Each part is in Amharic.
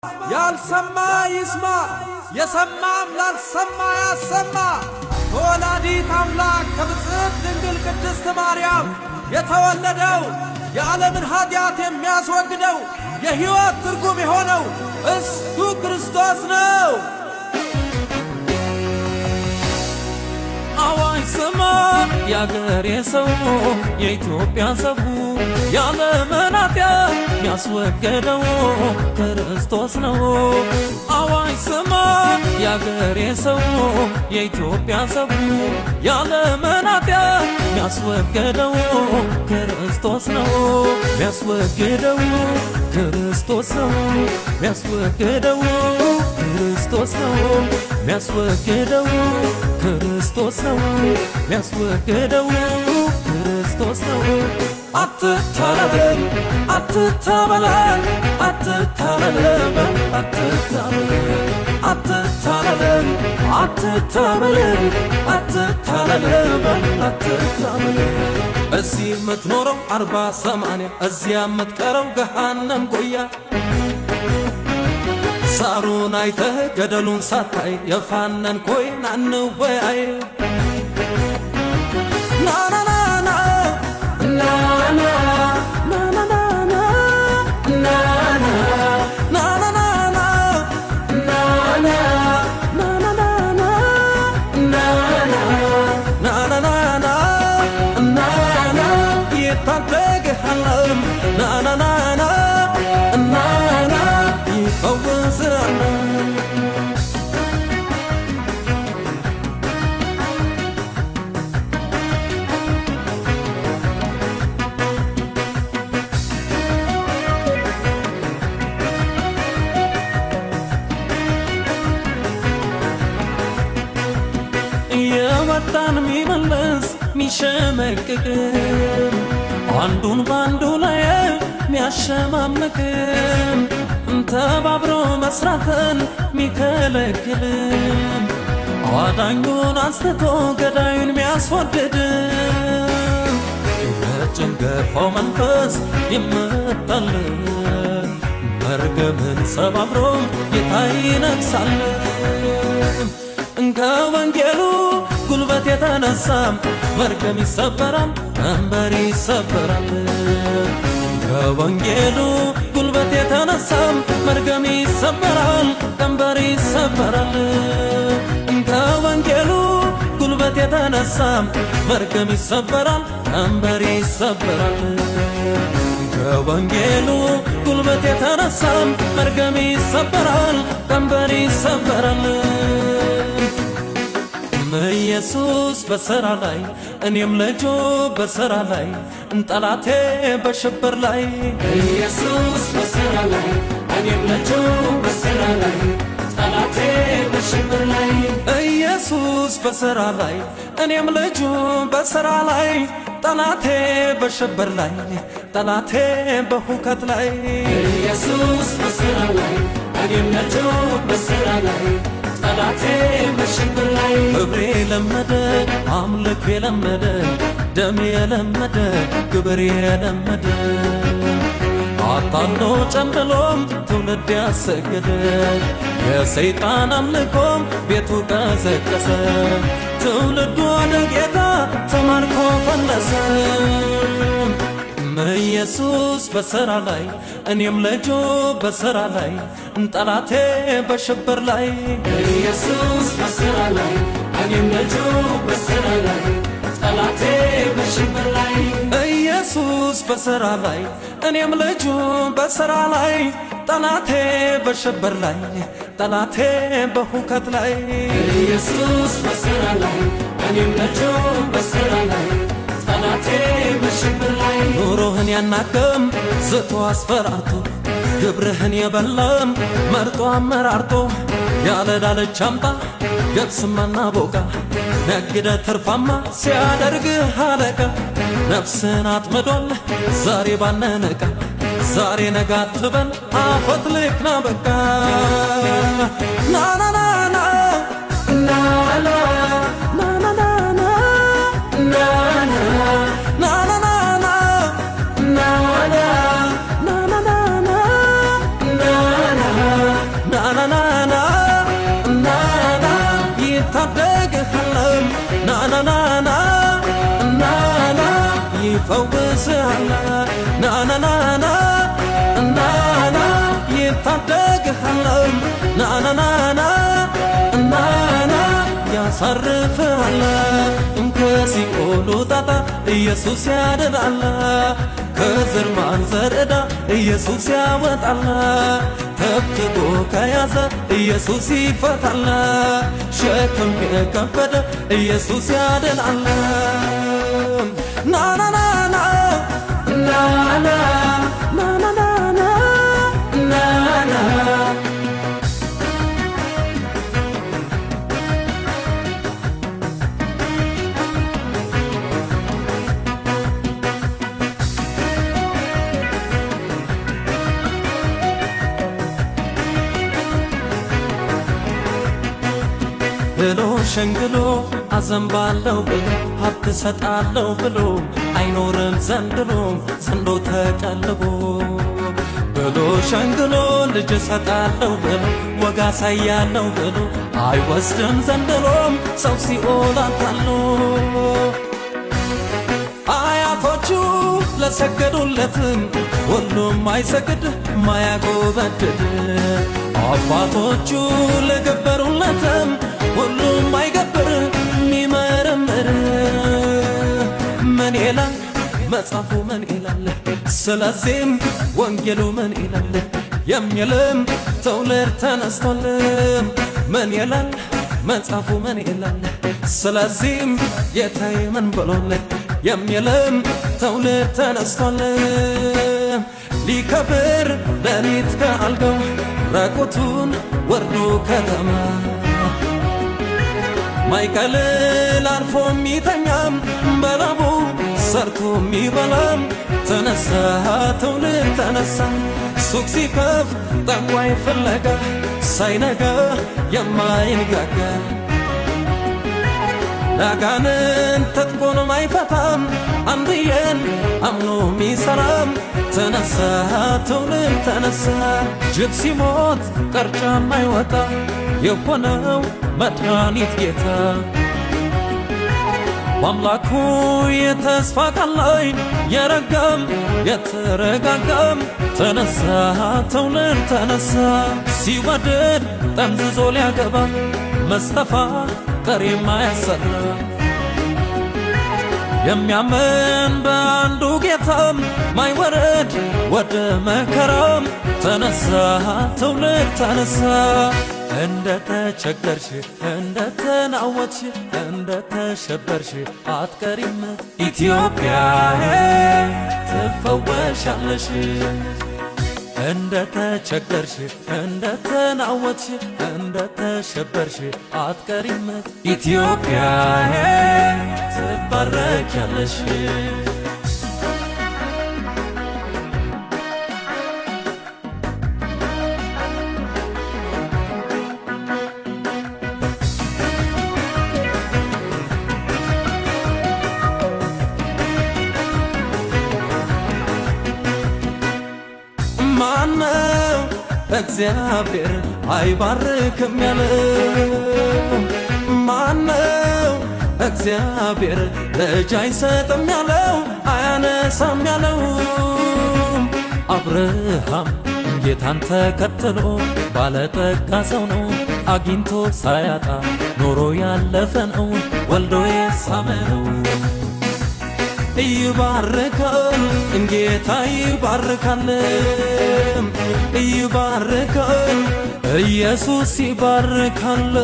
ያልሰማ ይስማ የሰማም ላልሰማ ያሰማ ከወላዲተ አምላክ ከብጽዕት ድንግል ቅድስት ማርያም የተወለደው የዓለምን ኃጢአት የሚያስወግደው የሕይወት ትርጉም የሆነው እሱ ክርስቶስ ነው። አዋጅ ስማ ያገሬ ሰው የኢትዮጵያ ሰው ያለምን ኃጢአት የሚያስወግደው ክርስቶስ ነው። አዋጅ ስማ ያገሬ ሰው የኢትዮጵያ ሰው ያለምን ኃጢአት የሚያስወግደው ክርስቶስ ነው። የሚያስወግደው ክርስቶስ ነው። የሚያስወግደው ክርስቶስ ነው። የሚያስወግደው ክርስቶስ ነው። የሚያስወግደው ክርስቶስ ነው። አትታለል አትታበል አትታለል አትታበል አትታለል አትታበል አትታለል አትታበል እዚህ የምትኖረው 40-80 እዚያ የምትቀረው ገሃነም ጎያ ሳሩን አይተህ ገደሉን ሳታይ የፋነን ኮይን አንወያይ የመጣን ሚመለስ ሚሸመቅቅ አንዱን ባንዱ ላይ ሚያሸማምቅ ተባብሮ መስራትን ሚከለክል አዳኙን አንስቶ ገዳዩን ሚያስወድድ የጭንገፋው መንፈስ ይመጣል መርገምን ሰባብሮ ጌታ ይነግሣል። ከወንጌሉ ጉልበት የተነሳ መርገም ይሰበራል፣ ቀንበር ይሰበራል። ከወንጌሉ ጉልበት የተነሳ መርገም ይሰበራል፣ ቀንበር ይሰበራል። ከወንጌሉ ጉልበት የተነሳ መርገም ይሰበራል፣ ቀንበር ይሰበራል። ከወንጌሉ ጉልበት የተነሳ መርገም ይሰበራል፣ ቀንበር ይሰበራል። ኢየሱስ በሥራ ላይ እኔም ልጁ በሥራ ላይ ጠላቴ በሽብር ላይ ኢየሱስ በሥራ ላይ እኔም ልጁ በሥራ ላይ ጠላቴ በሽብር ላይ ኢየሱስ በሥራ ላይ እኔም ልጁ በሥራ ላይ ጠላቴ በሽብር ላይ ጠላቴ በሁከት ላይ ኢየሱስ በሥራ ላይ እኔም ልጁ በሥራ ላይ ጠላቴ በሽብር ላይ ክብሬ የለመደ አምልኮ የለመደ ደም የለመደ ግብር የለመደ አታሎ ጨምብሎም ትውልድ ያሰገደ የሰይጣን አምልኮም ቤቱ ቀሰቀሰ ትውልዱ ወደ ጌታ ተማርኮ ፈለሰ። ኢየሱስ በሥራ ላይ እኔም ልጁ በሥራ ላይ ጠላቴ በሽብር ላይ ኢየሱስ በሥራ ላይ እኔም ልጁ በሥራ ላይ ጠላቴ በሽብር ላይ ኢየሱስ በሥራ ላይ እኔም ልጁ በሥራ ላይ ጠላቴ በሽብር ላይ ጠላቴ በሁከት ላይ ኢየሱስ በሥራ ላይ እኔም ልጁ በሥራ ላይ ጠላቴ በሽብር ላይ ኑሮህን ያናቅም ዝቶ አስፈራርቶ ግብርህን የበላም መርጦ አመራርጦ ያለ ዳለች አምጣ ገብስማና ቦቃ ነግደ ትርፋማ ሲያደርግህ አለቃ ነፍስን አጥምዷል ዛሬ ባነነቃ ዛሬ ነገ አትበል አፈት ልክና በቃ ናናናና ናና ያድስሃለ ናናናና ናና ይታደግሃለ ናናናና ናና ያሳርፍሃለ ከሲኦሉ ጣጣ ኢየሱስ ያድናለ ከዘር ማንዘር ዕዳ ኢየሱስ ያወጣለ ተብትቦ ከያዘ ኢየሱስ ይፈታለ ሸክም የከበደ ኢየሱስ ያድናለ ናናናና ናና ናናናና ናና ብሎ ሸንግሎ አዘንባለው ብሎ ሀብት ሰጣለው ብሎ አይኖርም ዘንድሮ ዘንዶ ተቀልቦ ብሎ ሸንግሎ ልጅ ሰጣለው ብሎ ወጋ ሳያለው ብሎ አይወስድም ዘንድሮም ሰው ሲኦል አታሎ አያቶቹ ለሰገዱለትም ሁሉም አይሰግድ ማያጎበድድ አባቶቹ ለገበሩለትም ሁሉም አይገብር ሚመረምር ምን ይላል መጽሐፉ ምን ይላል ስለዚህም ወንጌሉ ምን ይላል የሚልም ትውልድ ተነስቷል ምን ይላል መጽሐፉ ምን ይላል ስለዚህም ጌታዬ ምን ብሎል የሚልም ትውልድ ተነስቷል ሊከብር ሌሊት ከአልጋው ራቁቱን ወርዶ ከተማ ማይቀልል አርፎ ሚተኛም በላቡ ሰርቶ ሚበላም ተነሳ ትውልድ ተነሳ ሱቅ ሲከፍ ጠንቋይ ፍለጋ ሳይነጋ የማይንጋጋ ዳጋንን ትጥቁን ማይፈታም አንድዬን አምኖ ሚሰራም ተነሳ ትውልድ ተነሳ ጅብ ሲሞት ቀርጫ ማይወጣ የሆነው መድኃኒት ጌታ በአምላኩ የተስፋ ቃል ላይ የረጋም የተረጋጋም ተነሳ ትውልድ ተነሳ ሲወደድ ጠምዝዞ ሊያገባ መስተፋ ቀሪ ማያሰራ የሚያምን በአንዱ ጌታም ማይወረድ ወደ መከራም ተነሳ ትውልድ ተነሳ እንደ ተቸገርሽ እንደ ተናወጥሽ እንደ ተሸበርሽ አትቀሪም ኢትዮጵያ ትፈወሻለሽ እንደ ተቸገርሽ እንደ ተናወጥሽ እንደ ተሸበርሽ አትቀሪም ኢትዮጵያ ትባረኪያለሽ ማነው እግዚአብሔር አይባርክም ያለው ማነው እግዚአብሔር ልጅ አይሰጥም ያለው አያነሳም ያለው አብርሃም ጌታን ተከትሎ ባለጠጋ ሰው ነው አግኝቶ ሳያጣ ኖሮ ያለፈ ነው ወልዶ የሳመ ነው ይባርካል ጌታ ይባርካል ይባርካል ኢየሱስ ይባርካል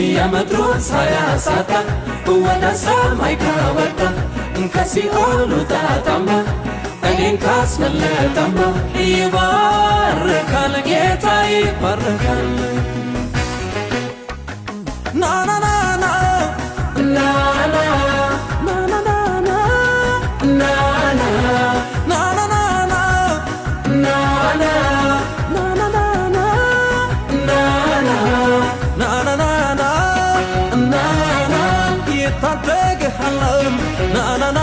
የምድሩን ሳያሳጣ ወደ ሰማይ ካወጣ ከሲኦሉ ጣጣማ እኔን ካስመለጠማ ይባርካል ጌታ ይባርካል ናናናና ናና ታደግሃለም ናናና